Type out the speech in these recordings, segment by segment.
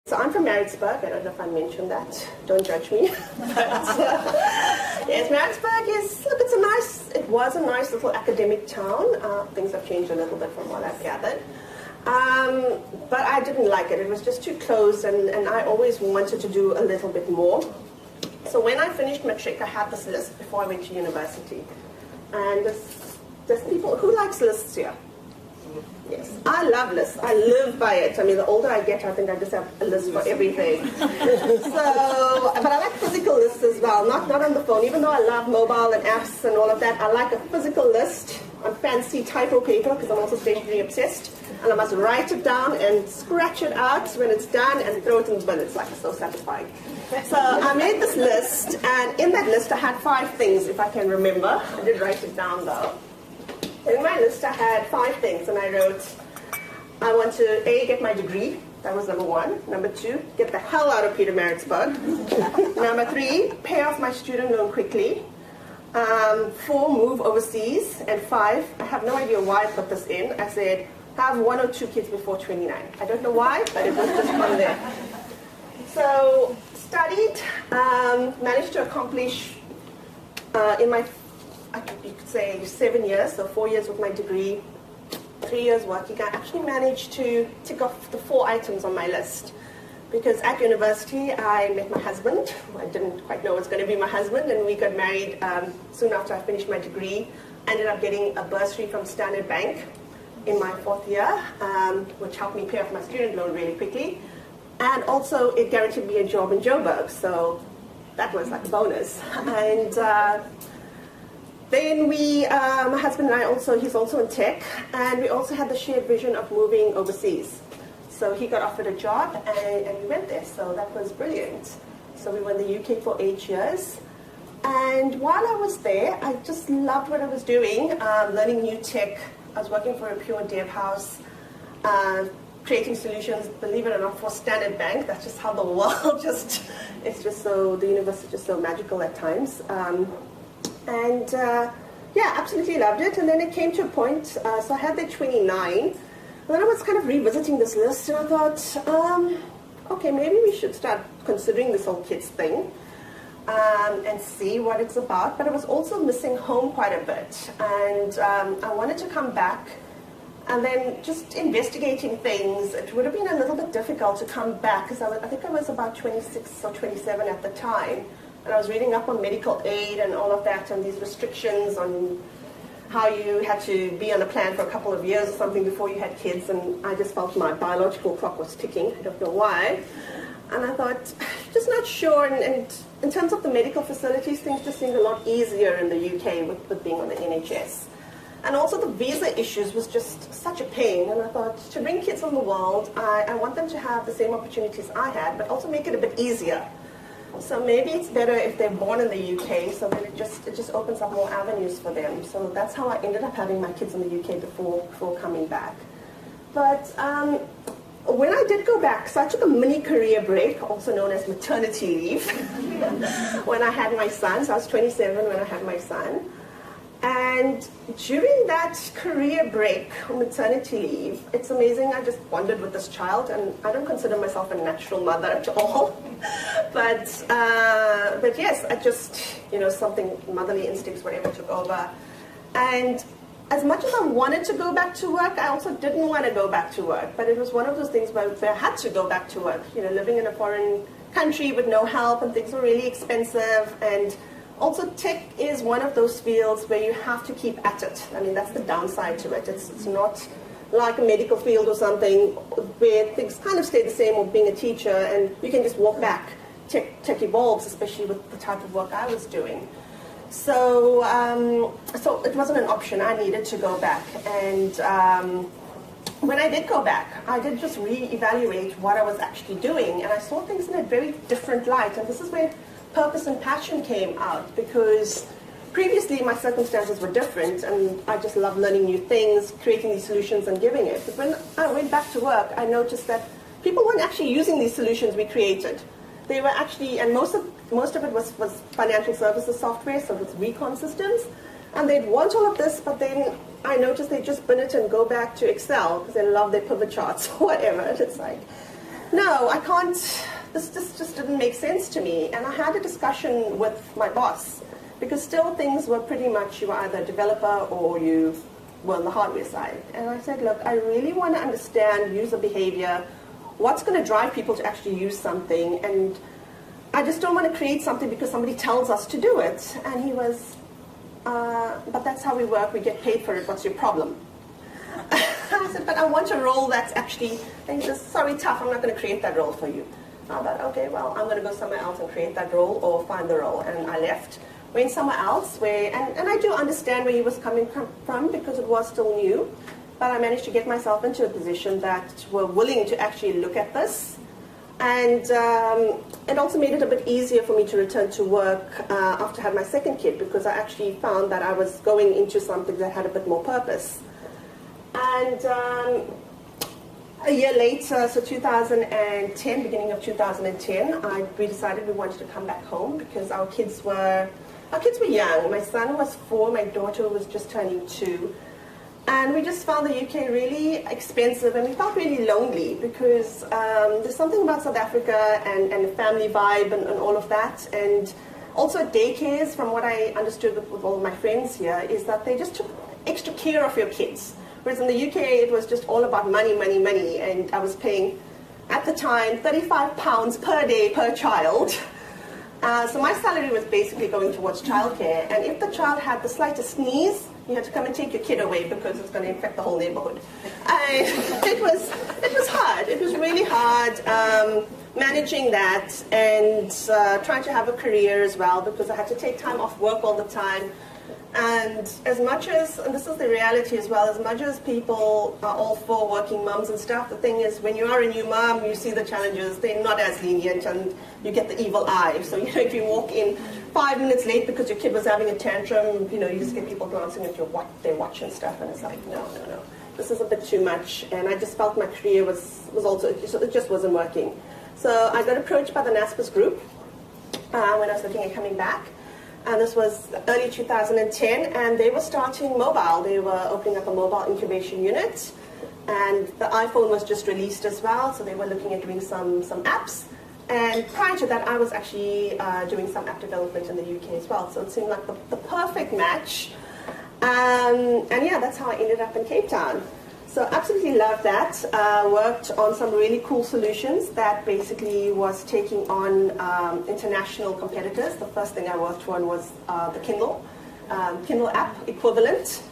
So I'm from Maritzburg. I don't know if I mentioned that. Don't judge me. Yes, Maritzburg it was a nice little academic town. Things have changed a little bit from what I've gathered. But I didn't like it. It was just too close, and I always wanted to do a little bit more. So when I finished matric, I had this list before I went to university. And there's people, who likes lists here? Yes, I love lists. I live by it. I mean, the older I get, I think I just have a list for everything. But I like physical lists as well, not on the phone. Even though I love mobile and apps and all of that, I like a physical list on fancy typo paper because I'm also stationery obsessed. And I must write it down and scratch it out when it's done and throw it in the bin. It's like so satisfying. So I made this list, and in that list I had 5 things, if I can remember. I did write it down though. In my list I had 5 things, and I wrote, I want to A, get my degree. That was number 1. Number 2, get the hell out of Pietermaritzburg. Number 3, pay off my student loan quickly. 4, move overseas. And 5, I have no idea why I put this in. I said, have 1 or 2 kids before 29. I don't know why, but it was just on there. So, studied, managed to accomplish in my, you could say 7 years, so 4 years with my degree, 3 years working. I actually managed to tick off the 4 items on my list. Because at university, I met my husband. I didn't quite know it was going to be my husband, and we got married soon after I finished my degree. Ended up getting a bursary from Standard Bank in my 4th year, which helped me pay off my student loan really quickly. And also, it guaranteed me a job in Joburg, so that was like a bonus. And then my husband and I he's also in tech, and we also had the shared vision of moving overseas. So he got offered a job, and we went there, so that was brilliant. So we were in the UK for 8 years. And while I was there, I just loved what I was doing, learning new tech. I was working for a pure dev house, creating solutions, believe it or not, for Standard Bank. That's just how the world the universe is just so magical at times. Yeah, absolutely loved it. And then it came to a point, so I had that 29. And then I was kind of revisiting this list, and I thought, okay, maybe we should start considering this whole kids thing. And see what it's about, but I was also missing home quite a bit, and I wanted to come back, and then just investigating things, it would have been a little bit difficult to come back, because I think I was about 26 or 27 at the time, and I was reading up on medical aid and all of that, and these restrictions on how you had to be on a plan for a couple of years or something before you had kids, and I just felt my biological clock was ticking. I don't know why. And I thought, just not sure, and in terms of the medical facilities, things just seemed a lot easier in the UK with being on the NHS. And also the visa issues was just such a pain, and I thought, to bring kids on the world, I want them to have the same opportunities I had, but also make it a bit easier. So maybe it's better if they're born in the UK, so that it just opens up more avenues for them. So that's how I ended up having my kids in the UK before coming back. But when I did go back, so I took a mini career break, also known as maternity leave, when I had my son. So I was 27 when I had my son. And during that career break, maternity leave, it's amazing. I just bonded with this child, and I don't consider myself a natural mother at all. But yes, I just, something, motherly instincts, whatever, took over. And as much as I wanted to go back to work, I also didn't want to go back to work. But it was one of those things where I had to go back to work. Living in a foreign country with no help, and things were really expensive. And also tech is one of those fields where you have to keep at it. I mean, that's the downside to it. It's not like a medical field or something where things kind of stay the same, or being a teacher, and you can just walk back. Tech evolves, especially with the type of work I was doing. So it wasn't an option. I needed to go back. And when I did go back, I did just reevaluate what I was actually doing, and I saw things in a very different light. And this is where purpose and passion came out, because previously my circumstances were different, and I just loved learning new things, creating these solutions and giving it. But when I went back to work, I noticed that people weren't actually using these solutions we created. They were actually, and most of it was financial services software, so it's recon systems, and they'd want all of this, but then I noticed they just bin it and go back to Excel because they love their pivot charts or whatever. It's like, no, I can't, this just didn't make sense to me. And I had a discussion with my boss, because still things were pretty much, you were either a developer or you were on the hardware side. And I said, look, I really want to understand user behavior, what's going to drive people to actually use something, and I just don't want to create something because somebody tells us to do it. And he was, but that's how we work, we get paid for it, what's your problem? I said, but I want a role that's actually, and he says, sorry, tough, I'm not going to create that role for you. I thought, okay, well, I'm going to go somewhere else and create that role or find the role. And I left, went somewhere else where, and I do understand where he was coming from because it was still new, but I managed to get myself into a position that were willing to actually look at this. And it also made it a bit easier for me to return to work after I had my second kid, because I actually found that I was going into something that had a bit more purpose. And a year later, so 2010, beginning of 2010, we decided we wanted to come back home because our kids were young. My son was 4, my daughter was just turning 2. And we just found the UK really expensive, and we felt really lonely because there's something about South Africa and the family vibe and all of that. And also daycares, from what I understood with all my friends here, is that they just took extra care of your kids. Whereas in the UK, it was just all about money, money, money. And I was paying, at the time, £35 per day per child. So my salary was basically going towards childcare. And if the child had the slightest sneeze, you had to come and take your kid away because it's going to infect the whole neighborhood. And it was hard. It was really hard managing that and trying to have a career as well, because I had to take time off work all the time. And as much as, and this is the reality as well, as much as people are all for working mums and stuff, the thing is, when you are a new mum, you see the challenges, they're not as lenient, and you get the evil eye. So, if you walk in 5 minutes late because your kid was having a tantrum, you just get people glancing at their watch and stuff, and it's like, no. This is a bit too much. And I just felt my career was also, it just wasn't working. So I got approached by the NASPERS group when I was looking at coming back. And this was early 2010, and they were starting mobile. They were opening up a mobile incubation unit, and the iPhone was just released as well, so they were looking at doing some apps. And prior to that, I was actually doing some app development in the UK as well, so it seemed like the perfect match. And yeah, that's how I ended up in Cape Town. So absolutely loved that. Worked on some really cool solutions that basically was taking on international competitors. The first thing I worked on was the Kindle app equivalent.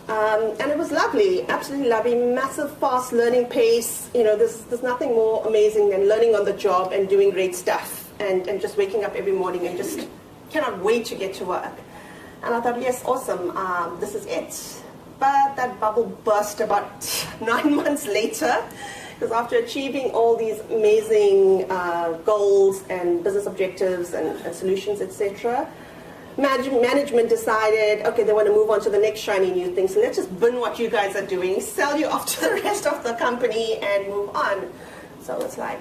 And it was lovely, absolutely lovely, massive fast learning pace. There's nothing more amazing than learning on the job and doing great stuff and just waking up every morning and just cannot wait to get to work. And I thought, yes, awesome, this is it. But that bubble burst about 9 months later, because after achieving all these amazing goals and business objectives and solutions, etc., management decided, okay, they want to move on to the next shiny new thing, so let's just bin what you guys are doing, sell you off to the rest of the company and move on. So it's like,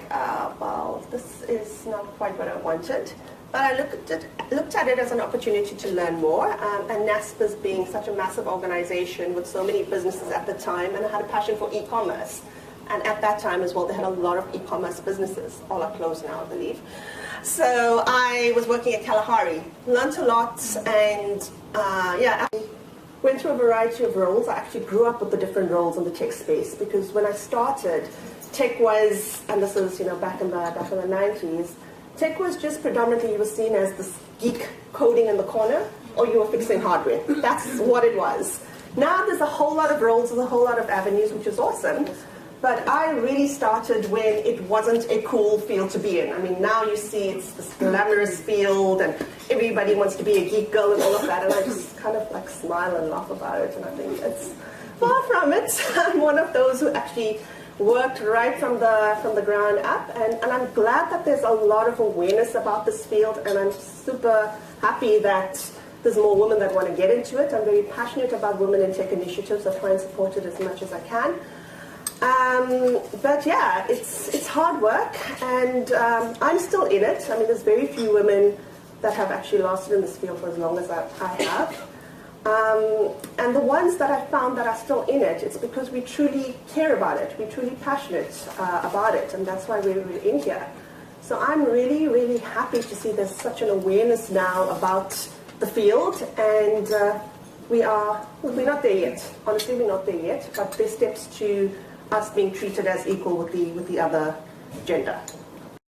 well, this is not quite what I wanted. But I looked at it as an opportunity to learn more, and NASPERS being such a massive organization with so many businesses at the time, and I had a passion for e-commerce. And at that time as well, they had a lot of e-commerce businesses. All are closed now, I believe. So I was working at Kalahari, learned a lot, and I went through a variety of roles. I actually grew up with the different roles in the tech space, because when I started, tech was, and this is back in the 90s, tech was just predominantly, you were seen as this geek coding in the corner, or you were fixing hardware. That's what it was. Now there's a whole lot of roles, there's a whole lot of avenues, which is awesome. But I really started when it wasn't a cool field to be in. I mean, now you see it's this glamorous field, and everybody wants to be a geek girl and all of that, and I just kind of like smile and laugh about it, and I think it's far from it. I'm one of those who actually worked right from the ground up, and I'm glad that there's a lot of awareness about this field, and I'm super happy that there's more women that want to get into it. I'm very passionate about women in tech initiatives. I try and support it as much as I can. But yeah, it's hard work, and I'm still in it. I mean, there's very few women that have actually lasted in this field for as long as I have. And the ones that I found that are still in it, it's because we truly care about it. We're truly passionate about it, and that's why we're in here. So I'm really, really happy to see there's such an awareness now about the field, and we're not there yet. Honestly, we're not there yet, but there's steps to us being treated as equal with the other gender.